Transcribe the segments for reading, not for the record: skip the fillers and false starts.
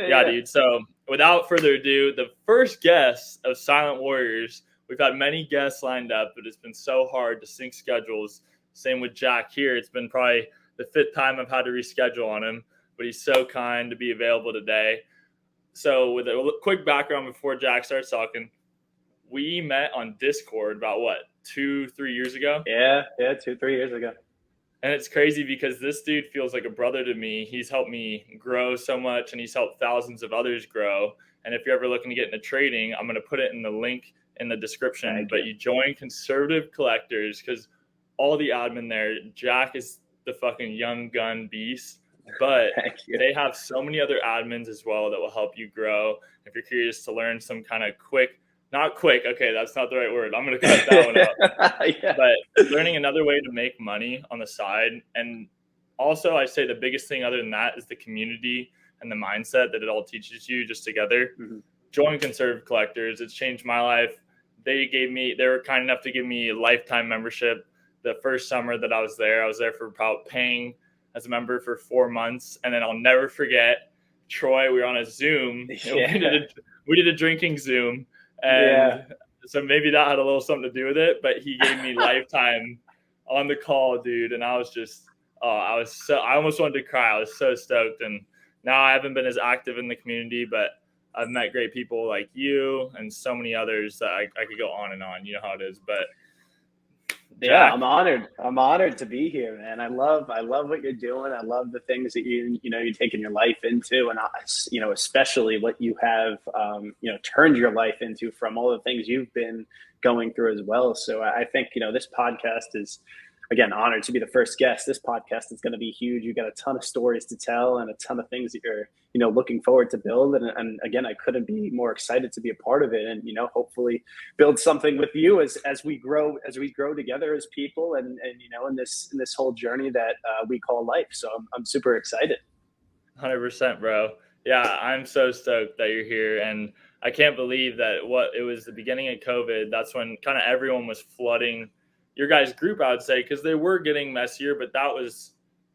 Yeah, dude. So without further ado, the first guest of Silent Warriors. We've had many guests lined up, but it's been so hard to sync schedules. Same with Jack here. It's been probably the fifth time I've had to reschedule on him, but he's so kind to be available today. So with a quick background before Jack starts talking, we met on Discord about 2-3 years ago? Yeah, 2-3 years ago. And it's crazy because this dude feels like a brother to me. He's helped me grow so much, and he's helped thousands of others grow. And if you're ever looking to get into trading, I'm going to put it in the link in the description. But you join Conservative Collectors because all the admin there, Jack is the fucking young gun beast. But they have so many other admins as well that will help you grow. If you're curious to learn some kind of not quick. Okay, that's not the right word. I'm going to cut that one out. Yeah. But learning another way to make money on the side. And also, I say the biggest thing other than that is the community and the mindset that it all teaches you just together. Mm-hmm. Join Conservative Collectors. It's changed my life. They were kind enough to give me a lifetime membership. The first summer that I was there for about paying as a member for 4 months. And then I'll never forget, Troy, we were on a Zoom. Yeah. We did a drinking Zoom. And so maybe that had a little something to do with it, but he gave me lifetime on the call, dude. And I was just, I almost wanted to cry. I was so stoked. And now I haven't been as active in the community, but I've met great people like you and so many others that I could go on and on. You know how it is, but yeah, I'm honored to be here, man. I love what you're doing. I love the things that you're taking your life into, and especially what you have turned your life into from all the things you've been going through as well. So I think this podcast is, again, honored to be the first guest. This podcast is going to be huge. You got a ton of stories to tell and a ton of things that you're looking forward to build. And again, I couldn't be more excited to be a part of it, and hopefully build something with you as we grow together as people, and in this whole journey that we call life. So I'm super excited. 100%, bro. Yeah, I'm so stoked that you're here, and I can't believe that it was the beginning of COVID. That's when kind of everyone was flooding your guys' group, I would say, because they were getting messier, but that was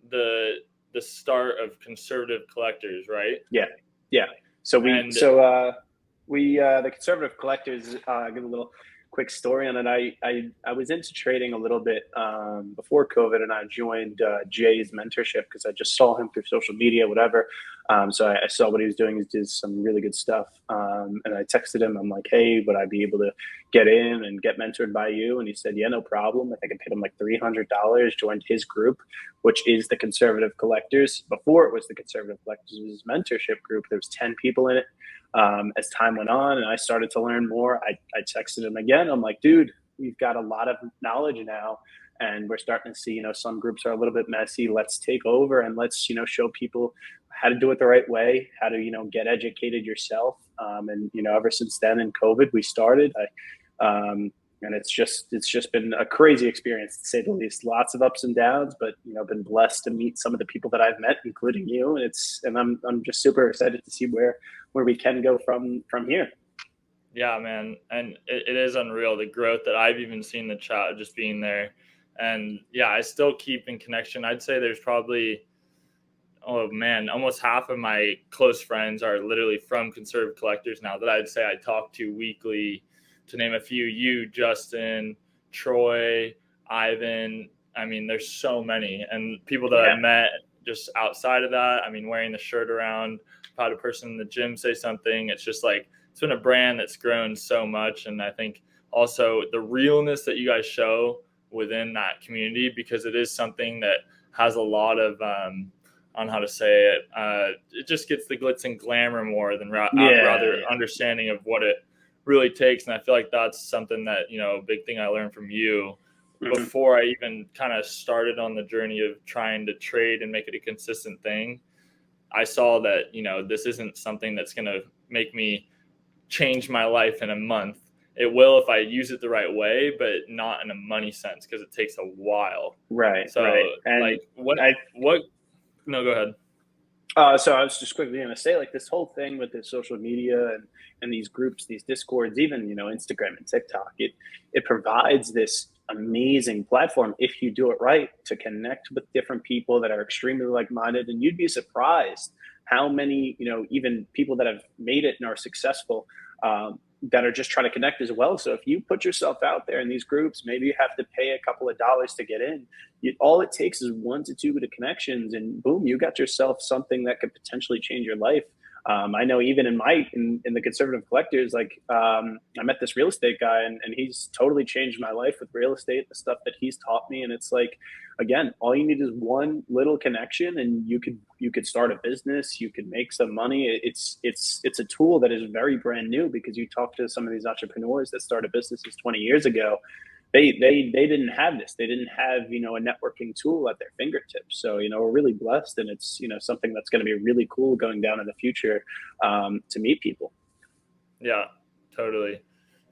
the start of Conservative Collectors, right? Yeah. So the Conservative Collectors, give a little quick story on it. I was into trading a little bit before COVID, and I joined Jay's mentorship because I just saw him through social media, whatever. So I saw what he was doing. He did some really good stuff. And I texted him. I'm like, hey, would I be able to get in and get mentored by you? And he said, yeah, no problem. I think I paid him like $300, joined his group, which is the Conservative Collectors. Before it was the Conservative Collectors, it was his mentorship group. There was 10 people in it. As time went on and I started to learn more, I texted him again. I'm like, dude, we've got a lot of knowledge now, and we're starting to see, some groups are a little bit messy. Let's take over and let's, show people how to do it the right way, how to, get educated yourself. And, ever since then in COVID, we started, and it's just been a crazy experience, to say the least. Lots of ups and downs, but been blessed to meet some of the people that I've met, including you. And I'm just super excited to see where we can go from here. Yeah, man, and it is unreal, the growth that I've even seen the chat just being there. And yeah, I still keep in connection. I'd say there's probably, almost half of my close friends are literally from Conservative Collectors now that I'd say I talk to weekly. To name a few, you, Justin, Troy, Ivan. I mean, there's so many. And people that I've met just outside of that, I mean, wearing the shirt around, I've had a person in the gym say something. It's just like, it's been a brand that's grown so much. And I think also the realness that you guys show within that community, because it is something that has a lot of, on how to say it, it just gets the glitz and glamour more than rather understanding of what it really takes. And I feel like that's something that, a big thing I learned from you before I even kind of started on the journey of trying to trade and make it a consistent thing. I saw that, this isn't something that's going to make me change my life in a month. It will if I use it the right way, but not in a money sense, because it takes a while. Right. So right. And like no, go ahead. So I was just quickly going to say, like, this whole thing with the social media and these groups, these Discords, even, Instagram and TikTok, it provides this amazing platform, if you do it right, to connect with different people that are extremely like-minded. And you'd be surprised how many, even people that have made it and are successful, that are just trying to connect as well. So if you put yourself out there in these groups, maybe you have to pay a couple of dollars to get in. All it takes is 1 to 2 good connections, and boom, you got yourself something that could potentially change your life. I know even in the conservative collectors, like I met this real estate guy, and he's totally changed my life with real estate, the stuff that he's taught me. And it's like, again, all you need is one little connection, and you could start a business, you could make some money. It's a tool that is very brand new, because you talk to some of these entrepreneurs that started businesses 20 years ago. They didn't have this. They didn't have, a networking tool at their fingertips. So, we're really blessed, and it's, something that's going to be really cool going down in the future, to meet people. Yeah, totally.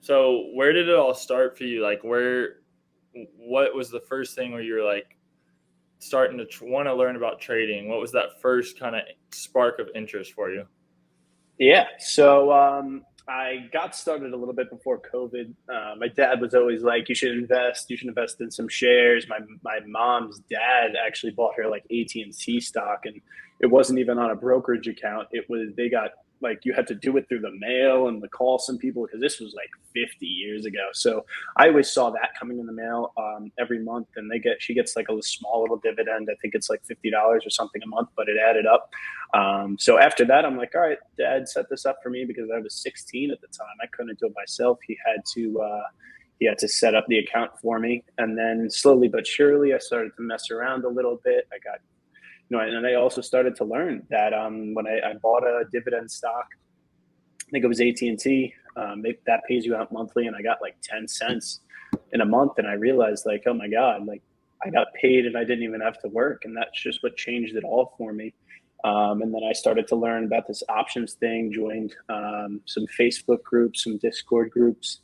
So where did it all start for you? Like what was the first thing where you were like starting to want to learn about trading? What was that first kind of spark of interest for you? Yeah. So, I got started a little bit before COVID. My dad was always like, "You should invest. You should invest in some shares." My mom's dad actually bought her like AT&T stock, and it wasn't even on a brokerage account. They got, like, you had to do it through the mail and call some people, because this was like 50 years ago. So I always saw that coming in the mail every month, and she gets like a small little dividend. I think it's like $50 or something a month, but it added up. So after that, I'm like, all right, Dad set this up for me, because I was 16 at the time. I couldn't do it myself. He had to set up the account for me. And then slowly but surely, I started to mess around a little bit. I got, and I also started to learn that when I bought a dividend stock, I think it was AT&T, that pays you out monthly, and I got like 10 cents in a month. And I realized, like, oh my God, like, I got paid and I didn't even have to work. And that's just what changed it all for me. And then I started to learn about this options thing, joined some Facebook groups, some Discord groups.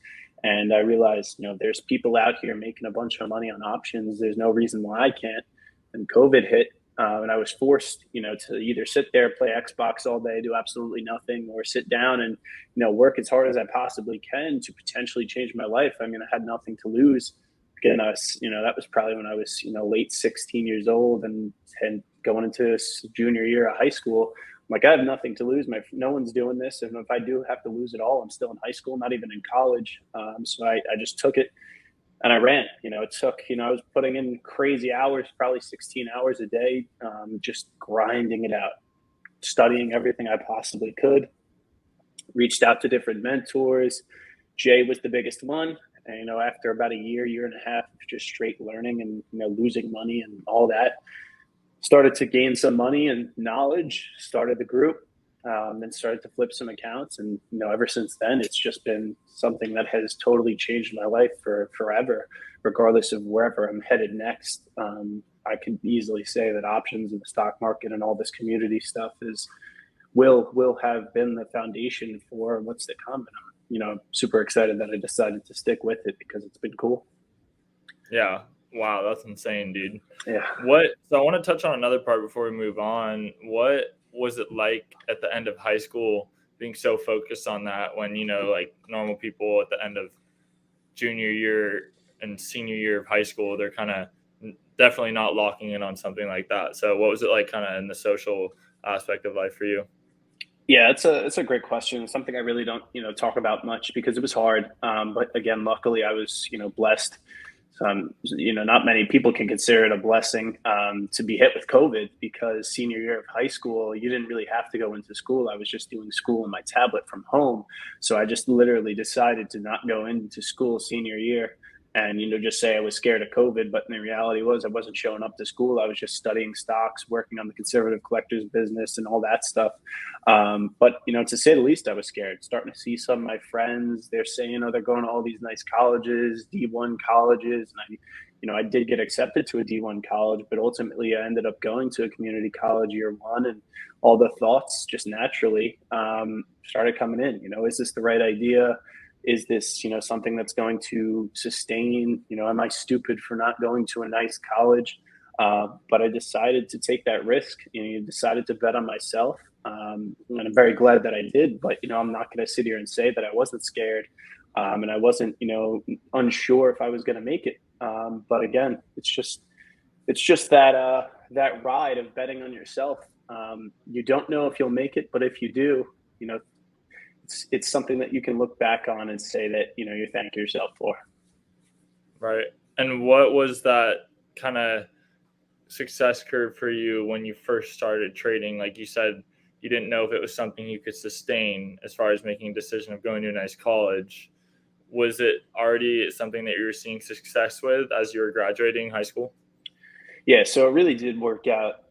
And I realized, there's people out here making a bunch of money on options. There's no reason why I can't. And COVID hit, and I was forced, to either sit there, play Xbox all day, do absolutely nothing, or sit down and, work as hard as I possibly can to potentially change my life. I mean, I had nothing to lose. Again, that was probably when I was, late 16 years old, and going into junior year of high school. I'm like, I have nothing to lose. No one's doing this. And if I do have to lose it all, I'm still in high school, not even in college. So I just took it and I ran. It took, I was putting in crazy hours, probably 16 hours a day, just grinding it out, studying everything I possibly could, reached out to different mentors. Jay was the biggest one. And, after about a year and a half of just straight learning and, losing money and all that, started to gain some money and knowledge, started the group, then started to flip some accounts. And, ever since then, it's just been something that has totally changed my life for forever, regardless of wherever I'm headed next. I can easily say that options in the stock market and all this community stuff will have been the foundation for what's to come. And I'm, super excited that I decided to stick with it, because it's been cool. Yeah. Wow, that's insane, dude. Yeah. So I want to touch on another part before we move on. What was it like at the end of high school, being so focused on that, when, like normal people at the end of junior year and senior year of high school, they're kind of definitely not locking in on something like that. So what was it like kind of in the social aspect of life for you? Yeah, it's a great question. Something I really don't, talk about much, because it was hard. But again, luckily I was, blessed. Not many people can consider it a blessing to be hit with COVID, because senior year of high school, you didn't really have to go into school. I was just doing school on my tablet from home. So I just literally decided to not go into school senior year, and, just say I was scared of COVID. But the reality was, I wasn't showing up to school. I was just studying stocks, working on the conservative collectors business and all that stuff. But, to say the least, I was scared. Starting to see some of my friends, they're saying, they're going to all these nice colleges, D1 colleges. And I did get accepted to a D1 college, but ultimately I ended up going to a community college year one, and all the thoughts just naturally started coming in. Is this the right idea? Is this, something that's going to sustain? Am I stupid for not going to a nice college? But I decided to take that risk. Decided to bet on myself. And I'm very glad that I did. But, I'm not going to sit here and say that I wasn't scared. And I wasn't, unsure if I was going to make it. But again, it's just that ride of betting on yourself. You don't know if you'll make it, but if you do, it's something that you can look back on and say that, you thank yourself for. Right. And what was that kind of success curve for you when you first started trading? Like you said, you didn't know if it was something you could sustain as far as making a decision of going to a nice college. Was it already something that you were seeing success with as you were graduating high school? Yeah, so it really did work out,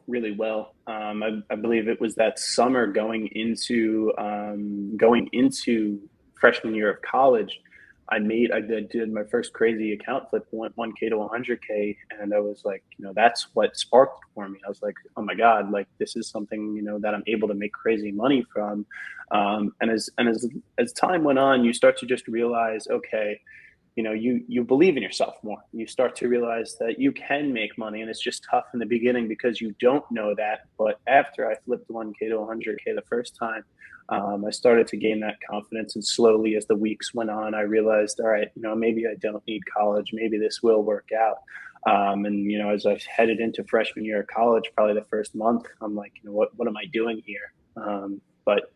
really well. I believe it was that summer going into freshman year of college. I did my first crazy account flip, went 1K to 100K, and I was like, that's what sparked it for me. I was like, oh my god, like this is something that I'm able to make crazy money from. And as time went on, you start to just realize, okay, you believe in yourself more. You start to realize that you can make money, and it's just tough in the beginning because you don't know that. But after I flipped 1K to 100K the first time, I started to gain that confidence, and slowly as the weeks went on, I realized, all right, maybe I don't need college. Maybe this will work out. And as I headed into freshman year of college, probably the first month, I'm like, what am I doing here? But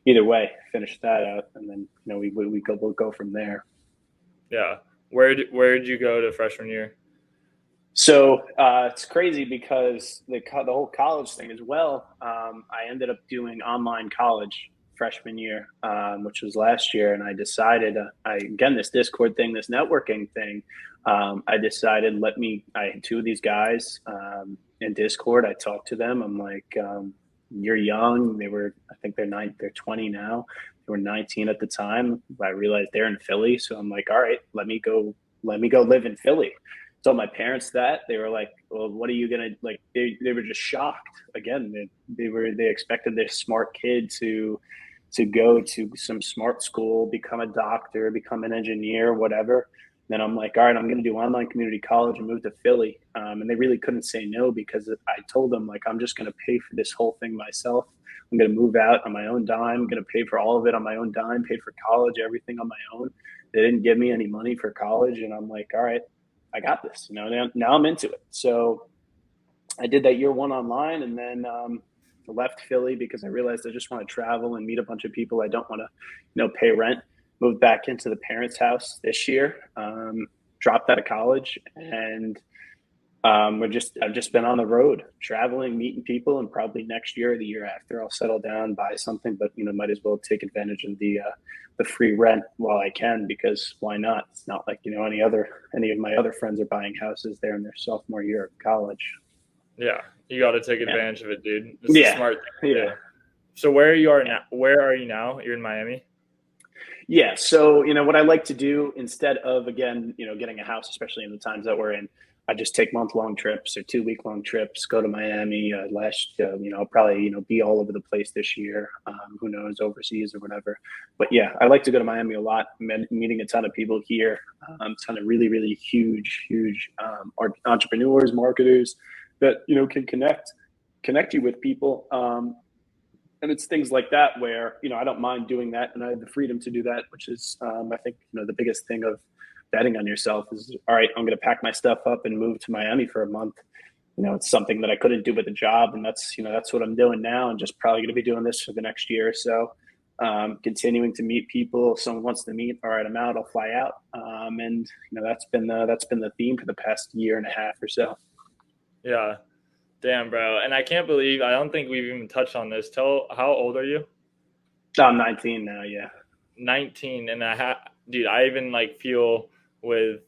either way, finish that out, and then we'll go from there. Yeah. Where did you go to freshman year? So it's crazy because the whole college thing as well. I ended up doing online college freshman year, which was last year, and I decided, again, this Discord thing, this networking thing. I decided, I had two of these guys in Discord. I talked to them. I'm like, you're young. I think they're 20 now. They were 19 at the time. I realized they're in Philly, so I'm like, all right, let me go live in Philly. Told my parents that. They were like, well, what are you gonna like? They were just shocked. Again, they expected this smart kid to go to some smart school, become a doctor, become an engineer, whatever. Then I'm like, all right, I'm going to do online community college and move to Philly. And they really couldn't say no because I told them, like, I'm just going to pay for this whole thing myself. I'm going to move out on my own dime. I'm going to pay for all of it on my own dime, pay for college, everything on my own. They didn't give me any money for college. And I'm like, all right, I got this. Now I'm into it. So I did that year one online, and then left Philly because I realized I just want to travel and meet a bunch of people. I don't want to, pay rent. Moved back into the parents' house this year. Dropped out of college, and I've just been on the road, traveling, meeting people, and probably next year or the year after, I'll settle down, buy something. But might as well take advantage of the free rent while I can, because why not? It's not like any of my other friends are buying houses there in their sophomore year of college. Yeah, you got to take advantage of it, dude. It's a smart thing to do. So where are you now? You're in Miami? Yeah. So, what I like to do instead of, again, getting a house, especially in the times that we're in, I just take month-long trips or 2-week-long trips, go to Miami. I'll probably, be all over the place this year. Who knows, overseas or whatever. But yeah, I like to go to Miami a lot, meeting a ton of people here, a ton of really, really huge entrepreneurs, marketers that, can connect you with people. And it's things like that where, I don't mind doing that. And I have the freedom to do that, which is, I think, the biggest thing of betting on yourself is, all right, I'm going to pack my stuff up and move to Miami for a month. It's something that I couldn't do with a job. And that's what I'm doing now, and just probably going to be doing this for the next year or so. Continuing to meet people. If someone wants to meet, all right, I'm out, I'll fly out. And that's been the theme for the past year and a half or so. Yeah. Damn, bro. And I can't believe, I don't think we've even touched on this. How old are you? I'm 19 now, yeah. 19. And dude, I even feel with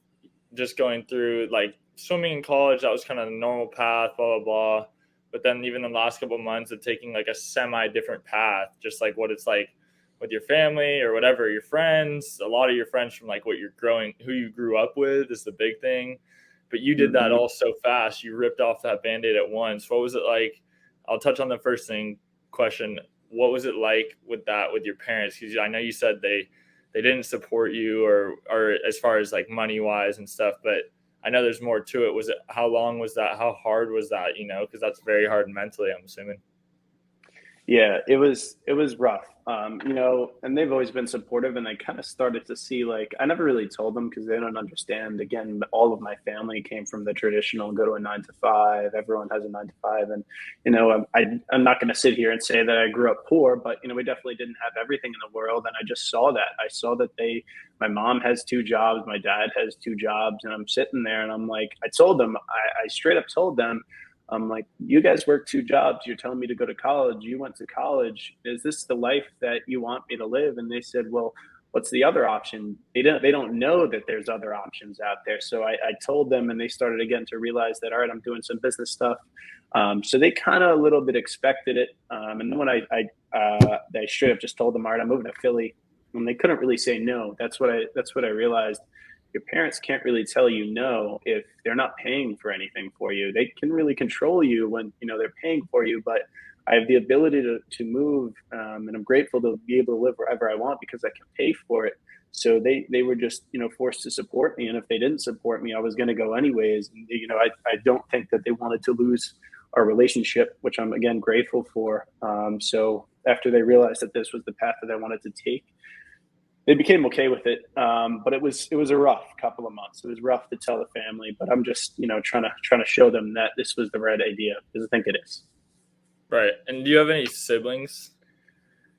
just going through swimming in college, that was kind of the normal path, blah, blah, blah. But then even the last couple of months of taking a semi-different path, just what it's like with your family or whatever, your friends, a lot of your friends from who you grew up with is the big thing. But you did that all so fast. You ripped off that Band-Aid at once. What was it like? I'll touch on the first question. What was it like with your parents? Because I know you said they didn't support you or as far as money wise and stuff, but I know there's more to it. How long was that? How hard was that? Because that's very hard mentally, I'm assuming. Yeah, it was rough. And they've always been supportive, and I kind of started to see, like, I never really told them because they don't understand. Again, all of my family came from the traditional go to a 9 to 5. Everyone has a 9 to 5, and I'm not going to sit here and say that I grew up poor, but we definitely didn't have everything in the world, and I just saw that. I saw that my mom has 2 jobs, my dad has 2 jobs, and I'm sitting there, and I'm like, I told them, I straight up told them, I'm like, you guys work 2 jobs. You're telling me to go to college. You went to college. Is this the life that you want me to live? And they said, well, what's the other option? They don't know that there's other options out there. So I told them, and they started again to realize that, all right, I'm doing some business stuff. So they kind of a little bit expected it. And then when I straight up just told them, all right, I'm moving to Philly, and they couldn't really say no. That's what I realized. Your parents can't really tell you no if they're not paying for anything for you. They can really control you when they're paying for you, but I have the ability to move, and I'm grateful to be able to live wherever I want because I can pay for it. So they were just forced to support me, and if they didn't support me, I was going to go anyways. And I don't think that they wanted to lose our relationship, which I'm again grateful for. So after they realized that this was the path that I wanted to take, they became okay with it. But it was a rough couple of months. It was rough to tell the family, but I'm just trying to show them that this was the right idea because I think it is. Right. And do you have any siblings?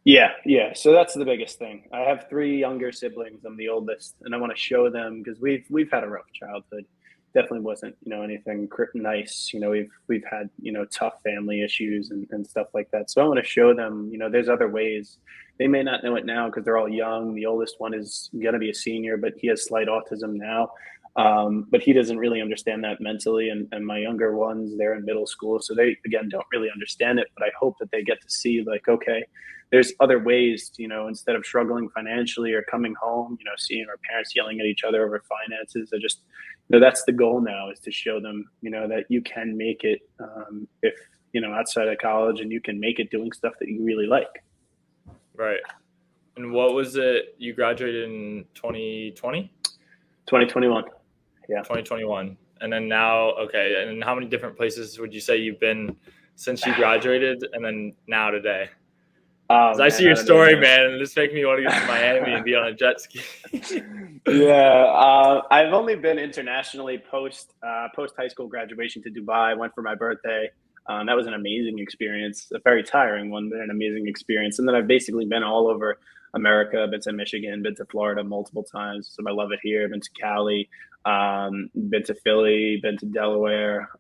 Yeah. So that's the biggest thing. I have 3 younger siblings. I'm the oldest, and I want to show them because we've had a rough childhood. Definitely wasn't anything nice. We've had tough family issues and stuff like that. So I want to show them there's other ways. They may not know it now because they're all young. The oldest one is going to be a senior, but he has slight autism now. But he doesn't really understand that mentally. And my younger ones, they're in middle school. So they, again, don't really understand it. But I hope that they get to see, like, okay, there's other ways, instead of struggling financially or coming home, seeing our parents yelling at each other over finances. I just, that's the goal now, is to show them, that you can make it if, outside of college, and you can make it doing stuff that you really like. Right. And what was it? You graduated in 2020? 2021. Yeah. 2021. And then now, okay. And how many different places would you say you've been since you graduated and then now today? Oh, I see your story, man, and it's making me want to get to Miami and be on a jet ski. Yeah. I've only been internationally post high school graduation to Dubai. I went for my birthday. That was an amazing experience, a very tiring one, but an amazing experience. And then I've basically been all over America. I've been to Michigan, been to Florida multiple times. So I love it here. I've been to Cali, been to Philly, been to Delaware,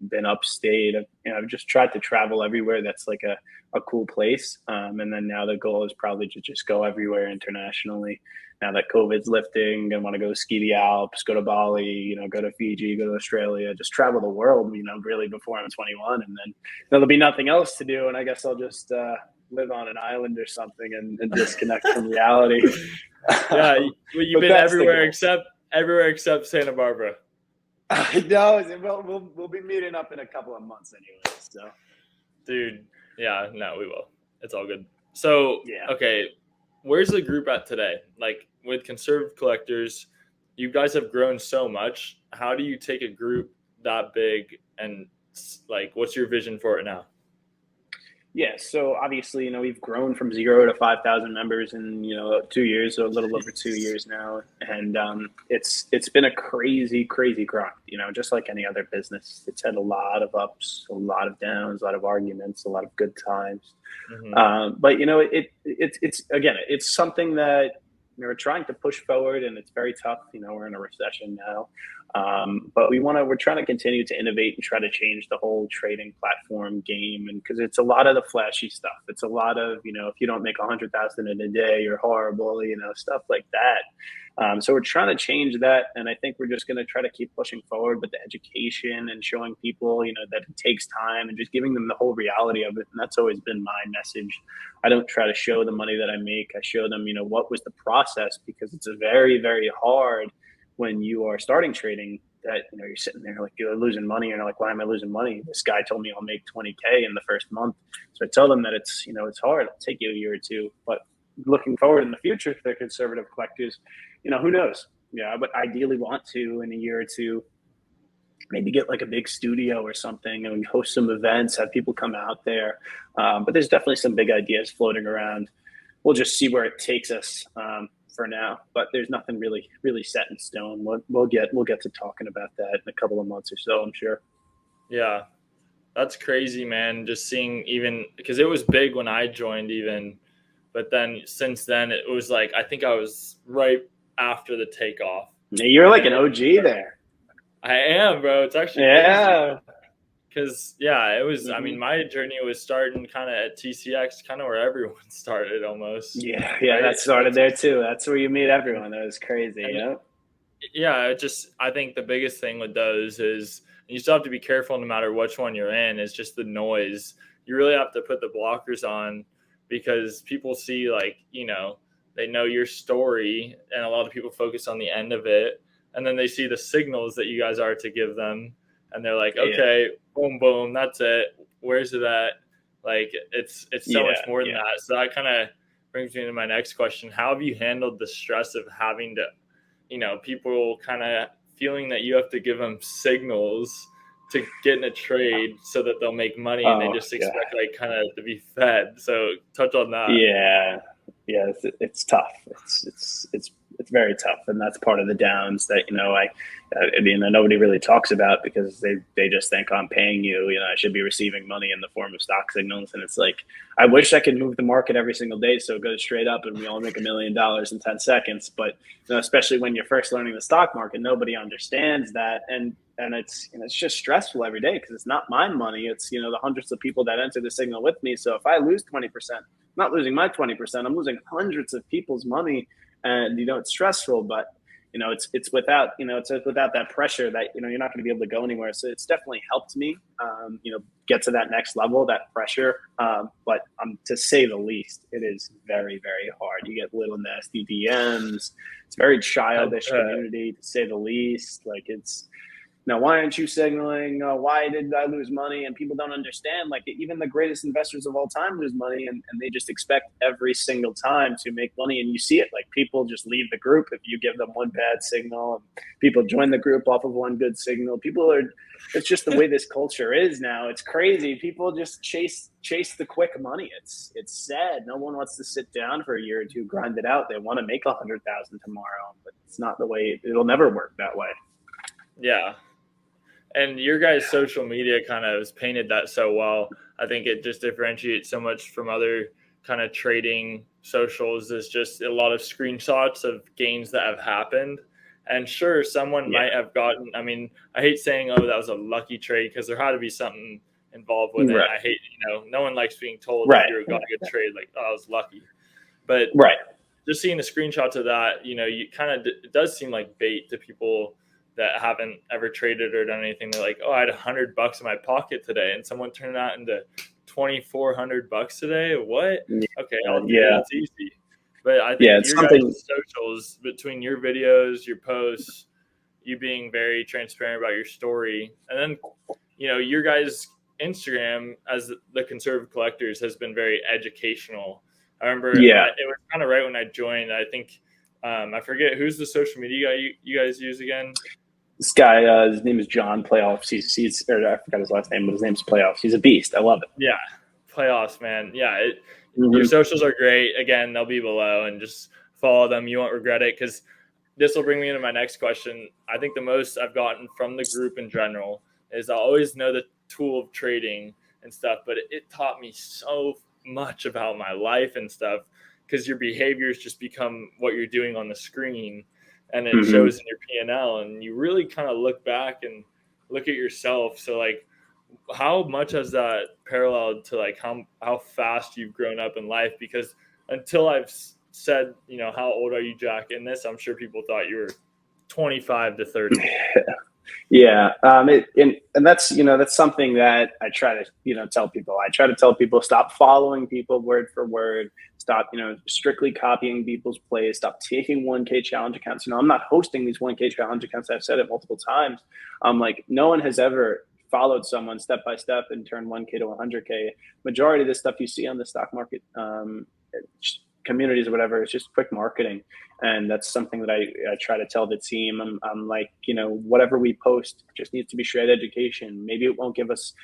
been upstate. I've just tried to travel everywhere that's like a cool place. And then now the goal is probably to just go everywhere internationally. Now that COVID's lifting, I want to go ski the Alps, go to Bali, go to Fiji, go to Australia, just travel the world, really before I'm 21. And then there'll be nothing else to do. And I guess I'll just live on an island or something and disconnect from reality. Yeah, you've been everywhere except Santa Barbara. No, we'll be meeting up in a couple of months anyway. So, dude, yeah, no, we will. It's all good. So, yeah. Okay, where's the group at today? Like, with Conservative Collectors, you guys have grown so much. How do you take a group that big and, like, what's your vision for it now? Yeah, so obviously, we've grown from 0 to 5,000 members in 2 years, so a little over 2 years now, and it's been a crazy grind. Just like any other business, it's had a lot of ups, a lot of downs, a lot of arguments, a lot of good times. Mm-hmm. But it's something that we're trying to push forward, and it's very tough. We're in a recession now. But we're trying to continue to innovate and try to change the whole trading platform game. And because it's a lot of the flashy stuff, it's a lot of, if you don't make 100,000 in a day, you're horrible, stuff like that. So we're trying to change that. And I think we're just going to try to keep pushing forward with the education and showing people, that it takes time and just giving them the whole reality of it. And that's always been my message. I don't try to show the money that I make. I show them, what was the process, because it's a very, very hard when you are starting trading that, you're sitting there like you're losing money and you're like, why am I losing money? This guy told me I'll make 20K in the first month. So I tell them that it's, it's hard. It'll take you a year or two, but looking forward in the future for the Conservative Collectors, who knows? Yeah, I would ideally want to, in a year or two, maybe get like a big studio or something and host some events, have people come out there. But there's definitely some big ideas floating around. We'll just see where it takes us for now. But there's nothing really set in stone. We'll get to talking about that in a couple of months or so, I'm sure. Yeah, that's crazy, man. Just seeing, even because it was big when I joined, even, but then since then it was like, I think I was right after the takeoff. You're like an OG there. I am, bro. It's actually crazy. Because it was. I mean, my journey was starting kind of at TCX, kind of where everyone started almost. Yeah, right? That started there too. That's where you meet everyone. That was crazy. Yeah, I think the biggest thing with those is you still have to be careful no matter which one you're in. It's just the noise. You really have to put the blockers on, because people see, like, they know your story, and a lot of people focus on the end of it, and then they see the signals that you guys are to give them, and they're like, okay, boom, boom, that's it. Where's it at? Like, it's so much more than that. So that kind of brings me to my next question. How have you handled the stress of having to, people kind of feeling that you have to give them signals to get in a trade so that they'll make money, and they just expect like kind of to be fed. So touch on that. Yeah, it's tough. It's very tough, and that's part of the downs that I mean that nobody really talks about, because they just think, I'm paying you, I should be receiving money in the form of stock signals, and it's like, I wish I could move the market every single day so it goes straight up and we all make $1 million in 10 seconds. But especially when you're first learning the stock market, nobody understands that, and it's it's just stressful every day, because it's not my money. It's the hundreds of people that enter the signal with me. So if I lose 20%, I'm not losing my 20%. I'm losing hundreds of people's money, and it's stressful. But it's without that pressure that you're not going to be able to go anywhere. So it's definitely helped me get to that next level, that pressure. But to say the least, it is very, very hard. You get little nasty DMs. It's a very childish community, to say the least. Like, it's, now, why aren't you signaling? Why did I lose money? And people don't understand. Like, even the greatest investors of all time lose money, and they just expect every single time to make money. And you see it. Like, people just leave the group if you give them one bad signal, and people join the group off of one good signal. It's just the way this culture is now. It's crazy. People just chase the quick money. It's sad. No one wants to sit down for a year or two, grind it out. They want to make 100,000 tomorrow, but it's not the way. It'll never work that way. Yeah. And your guys' social media kind of has painted that so well. I think it just differentiates so much from other kind of trading socials. Is just a lot of screenshots of gains that have happened. And sure, someone might have gotten, I mean, I hate saying, oh, that was a lucky trade, because there had to be something involved with it. I hate, no one likes being told if you're going to get a trade, like, oh, I was lucky. But just seeing the screenshots of that, you kind of, it does seem like bait to people that haven't ever traded or done anything. They're like, oh, I had $100 in my pocket today, and someone turned that into $2,400 today. What? Okay, I'll do it. It's easy. But I think your guys' socials, between your videos, your posts, you being very transparent about your story, and then your guys' Instagram as the Conservative Collectors has been very educational. I remember it was kind of right when I joined. I think I forget who's the social media guy you guys use again. This guy, his name is John Playoffs. I forgot his last name, but his name's Playoffs. He's a beast. I love it. Yeah, Playoffs, man. Yeah, your socials are great. Again, they'll be below, and just follow them. You won't regret it, because this will bring me into my next question. I think the most I've gotten from the group in general is I always know the tool of trading and stuff, but it taught me so much about my life and stuff, because your behaviors just become what you're doing on the screen. And it shows in your P&L, and you really kind of look back and look at yourself. So, like, how much has that paralleled to, like, how fast you've grown up in life? Because until I've said, how old are you, Jack, in this, I'm sure people thought you were 25 to 30. Yeah. And that's, that's something that I try to, tell people. I try to tell people, stop following people word for word. Stop, strictly copying people's plays. Stop taking 1K challenge accounts. I'm not hosting these 1K challenge accounts. I've said it multiple times. Like, no one has ever followed someone step by step and turned 1K to 100K. Majority of the stuff you see on the stock market, communities or whatever. It's just quick marketing. And that's something that I try to tell the team. I'm like, whatever we post just needs to be straight education. Maybe it won't give us,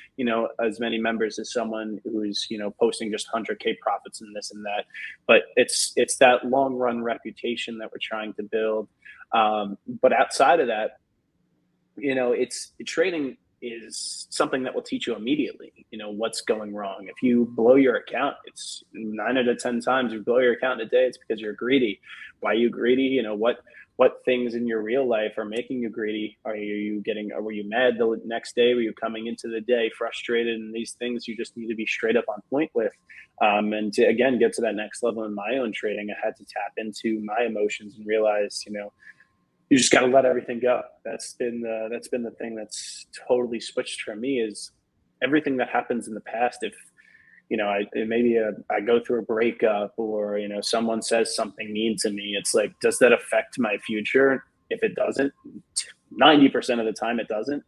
as many members as someone who's, posting just 100K profits and this and that. But it's that long run reputation that we're trying to build. But outside of that, it's trading is something that will teach you immediately, what's going wrong. If you blow your account, it's 9 out of 10 times you blow your account in a day, it's because you're greedy. Why are you greedy? What things in your real life are making you greedy? Were you mad the next day? Were you coming into the day frustrated? And these things you just need to be straight up on point with. And to, again, get to that next level in my own trading, I had to tap into my emotions and realize, you just got to let everything go. That's been the thing that's totally switched for me, is everything that happens in the past. If, I go through a breakup, or, someone says something mean to me, it's like, does that affect my future? If it doesn't, 90% of the time it doesn't.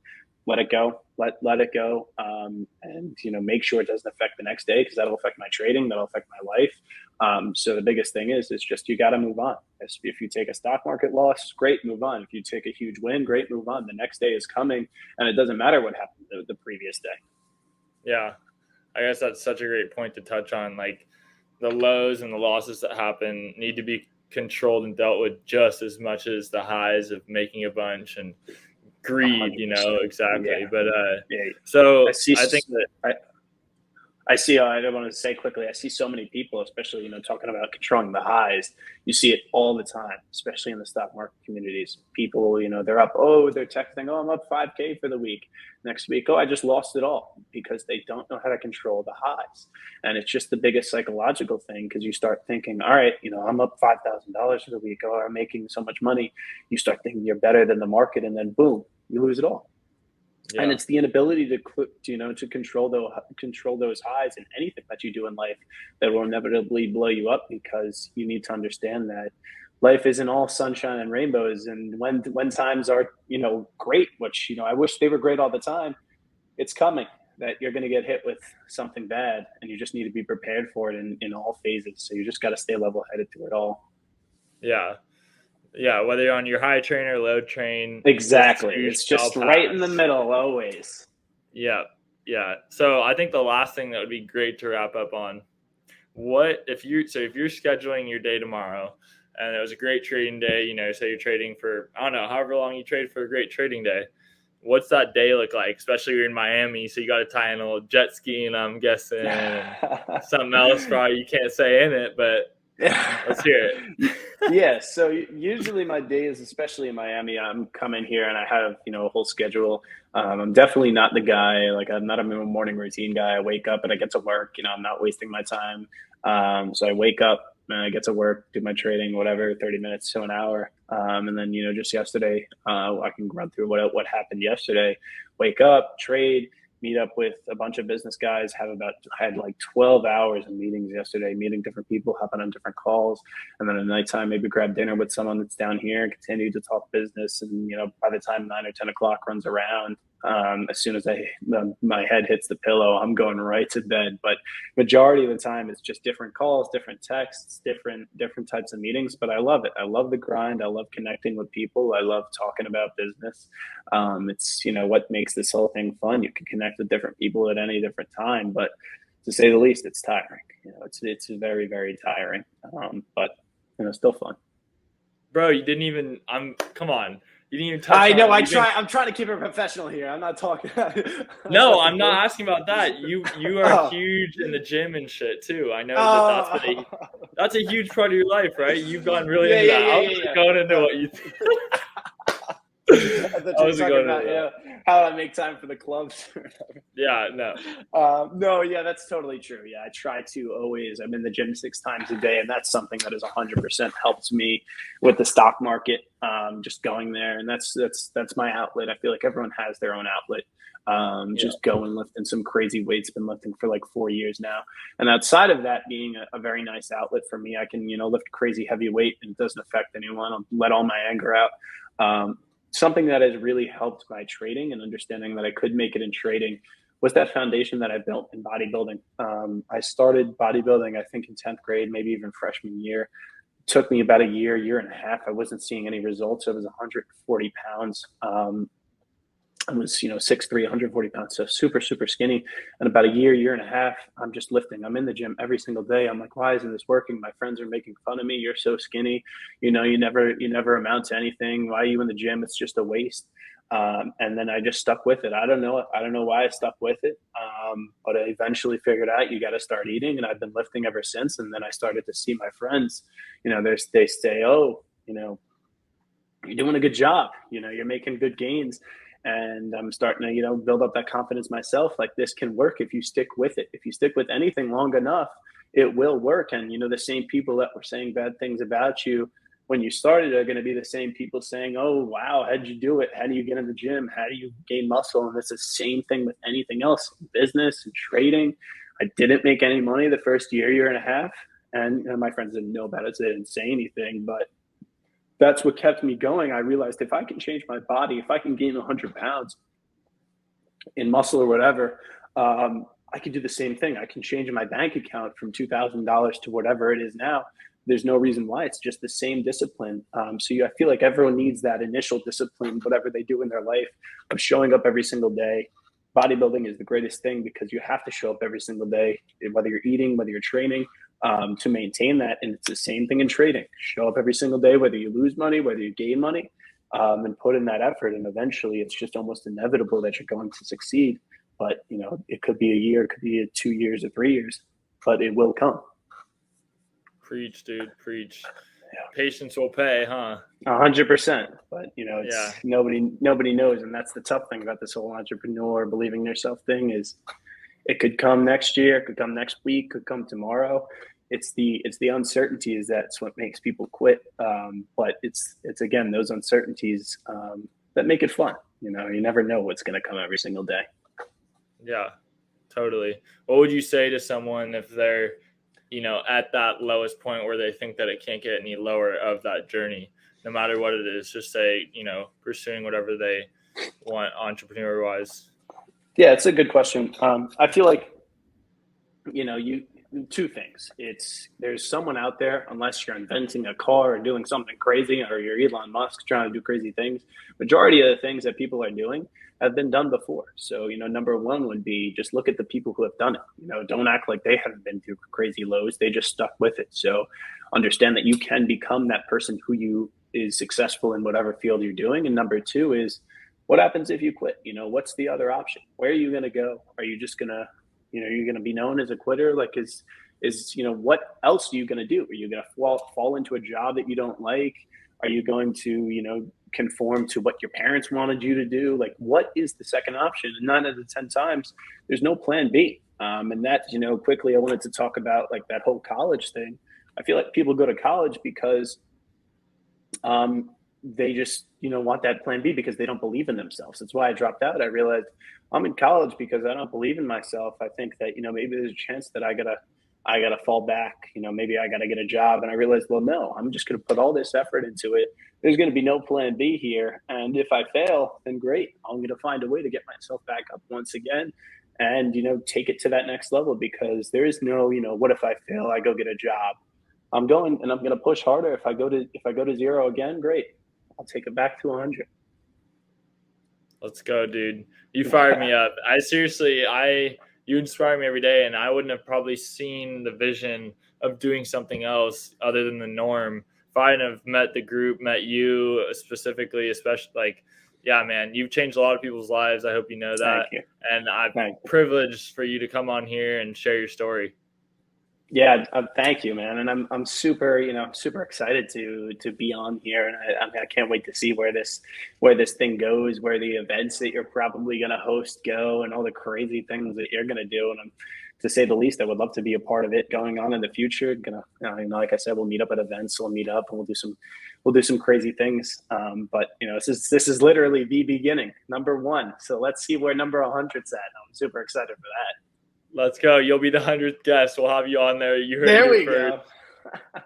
Let it go, let it go. And, make sure it doesn't affect the next day, because that'll affect my trading, that'll affect my life. So the biggest thing is just, you got to move on. If you take a stock market loss, great, move on. If you take a huge win, great, move on. The next day is coming, and it doesn't matter what happened the previous day. Yeah. I guess that's such a great point to touch on. Like, the lows and the losses that happen need to be controlled and dealt with just as much as the highs of making a bunch and greed, 100%. exactly. Yeah. But Yeah. so I think that I see, I don't want to say quickly, I see so many people, especially, talking about controlling the highs. You see it all the time, especially in the stock market communities. People, they're up, they're texting, I'm up 5K for the week. Next week, I just lost it all, because they don't know how to control the highs. And it's just the biggest psychological thing, because you start thinking, all right, I'm up $5,000 for the week, I'm making so much money. You start thinking you're better than the market, and then boom, you lose it all. Yeah. And it's the inability to control those highs in anything that you do in life that will inevitably blow you up, because you need to understand that life isn't all sunshine and rainbows. And when times are, great, which, I wish they were great all the time, it's coming that you're going to get hit with something bad, and you just need to be prepared for it in all phases. So you just got to stay level headed through it all. Yeah. Yeah, whether you're on your high train or low train. Exactly. It's just right in the middle always. Yeah. Yeah. So I think the last thing that would be great to wrap up on, if you're scheduling your day tomorrow and it was a great trading day, say you're trading for, I don't know, however long you trade for a great trading day, what's that day look like? Especially you're in Miami, so you got to tie in a little jet skiing, I'm guessing, and something else probably you can't say in it, but let's hear it. Yeah. So usually my days, especially in Miami, I'm coming here and I have, a whole schedule. I'm definitely not the guy, like I'm not a morning routine guy. I wake up and I get to work, I'm not wasting my time. So I wake up and I get to work, do my trading, whatever, 30 minutes to an hour. And then, just yesterday, I can run through what happened yesterday, wake up, trade, meet up with a bunch of business guys, had like 12 hours of meetings yesterday, meeting different people, hopping on different calls. And then at nighttime, maybe grab dinner with someone that's down here and continue to talk business. And, by the time 9 or 10 o'clock runs around, as soon as my head hits the pillow, I'm going right to bed. But majority of the time, it's just different calls, different texts, different types of meetings. But I love it. I love the grind. I love connecting with people. I love talking about business. It's what makes this whole thing fun. You can connect with different people at any different time, but to say the least, it's tiring. It's very, very tiring. But still fun. Bro, you didn't even. Come on. You didn't even touch. I know. I'm trying to keep it professional here. I'm not talking. No, I'm not asking about that. You are huge in the gym and shit too. I know that's a huge part of your life, right? You've gone really into that. I was going into what you think. I thought you were talking about how I make time for the clubs. Yeah, no. No, yeah, that's totally true. Yeah, I try to always. I'm in the gym 6 times a day, and that's something that has 100% helped me with the stock market. Just going there, and that's my outlet. I feel like everyone has their own outlet. Just going lifting some crazy weights. Been lifting for like 4 years now, and outside of that being a very nice outlet for me, I can lift crazy heavy weight and it doesn't affect anyone. I'll let all my anger out. Something that has really helped my trading and understanding that I could make it in trading was that foundation that I built in bodybuilding. I started bodybuilding, I think, in 10th grade, maybe even freshman year. It took me about a year and a half. I wasn't seeing any results. I was 140 pounds. I was, 6'3", 140 pounds, so super, super skinny. And about a year and a half, I'm just lifting. I'm in the gym every single day. I'm like, why isn't this working? My friends are making fun of me. You're so skinny. You never amount to anything. Why are you in the gym? It's just a waste. And then I just stuck with it. I don't know why I stuck with it. But I eventually figured out you got to start eating, and I've been lifting ever since. And then I started to see my friends, they say, oh, you're doing a good job. You're making good gains. And I'm starting to, build up that confidence myself. Like, this can work if you stick with it. If you stick with anything long enough, it will work. And, the same people that were saying bad things about you when you started are going to be the same people saying, oh, wow, how'd you do it? How do you get in the gym? How do you gain muscle? And it's the same thing with anything else, business and trading. I didn't make any money the first year and a half. And my friends didn't know about it, so they didn't say anything. But that's what kept me going. I realized if I can change my body, if I can gain 100 pounds in muscle or whatever, I can do the same thing. I can change my bank account from $2,000 to whatever it is now. There's no reason why. It's just the same discipline. I feel like everyone needs that initial discipline, whatever they do in their life, of showing up every single day. Bodybuilding is the greatest thing because you have to show up every single day, whether you're eating, whether you're training, to maintain that. And it's the same thing in trading. Show up every single day, whether you lose money, whether you gain money, and put in that effort. And eventually it's just almost inevitable that you're going to succeed. But, it could be a year, it could be 2 years or 3 years, but it will come. Preach, dude, preach. Yeah. Patience will pay, huh? 100%. But, nobody knows. And that's the tough thing about this whole entrepreneur believing in yourself thing is it could come next year, it could come next week, could come tomorrow. It's the uncertainties that's what makes people quit. But it's again, those uncertainties that make it fun. You never know what's going to come every single day. Yeah, totally. What would you say to someone if they're, at that lowest point where they think that it can't get any lower of that journey, no matter what it is, just say, pursuing whatever they want entrepreneur wise? Yeah, it's a good question. I feel like, two things. There's someone out there, unless you're inventing a car or doing something crazy, or you're Elon Musk trying to do crazy things. Majority of the things that people are doing have been done before. So, number one would be just look at the people who have done it. Don't act like they haven't been through crazy lows. They just stuck with it. So understand that you can become that person who is successful in whatever field you're doing. And number two is, what happens if you quit? What's the other option? Where are you going to go? Are you just going to, you're going to be known as a quitter? Like, is what else are you going to do? Are you going to fall into a job that you don't like? Are you going to, conform to what your parents wanted you to do? Like, what is the second option? And 9 out of 10 times, there's no plan B. And that, quickly, I wanted to talk about like that whole college thing. I feel like people go to college because they just, want that plan B because they don't believe in themselves. That's why I dropped out. I realized I'm in college because I don't believe in myself. I think that, maybe there's a chance that I gotta fall back, maybe I gotta get a job. And I realized, well, no, I'm just going to put all this effort into it. There's going to be no plan B here. And if I fail, then great. I'm going to find a way to get myself back up once again and, take it to that next level, because there is no, what if I fail? I go get a job. I'm going and I'm going to push harder. If I go to zero again, great. I'll take it back to 100. Let's go, dude. You fired me up. You inspire me every day, and I wouldn't have probably seen the vision of doing something else other than the norm if I hadn't have met the group, met you specifically, especially yeah, man, you've changed a lot of people's lives. I hope you know that. Thank you. And I'm privileged for you to come on here and share your story. Yeah, thank you, man. And I'm super, super excited to be on here, and I can't wait to see where this thing goes, where the events that you're probably going to host go, and all the crazy things that you're going to do. And to say the least, I would love to be a part of it going on in the future. Like I said, we'll meet up at events, we'll meet up, and we'll do some crazy things. But this is literally the beginning, number one. So let's see where number 100's at. I'm super excited for that. Let's go. You'll be the 100th guest. We'll have you on there. You heard there it we first. go.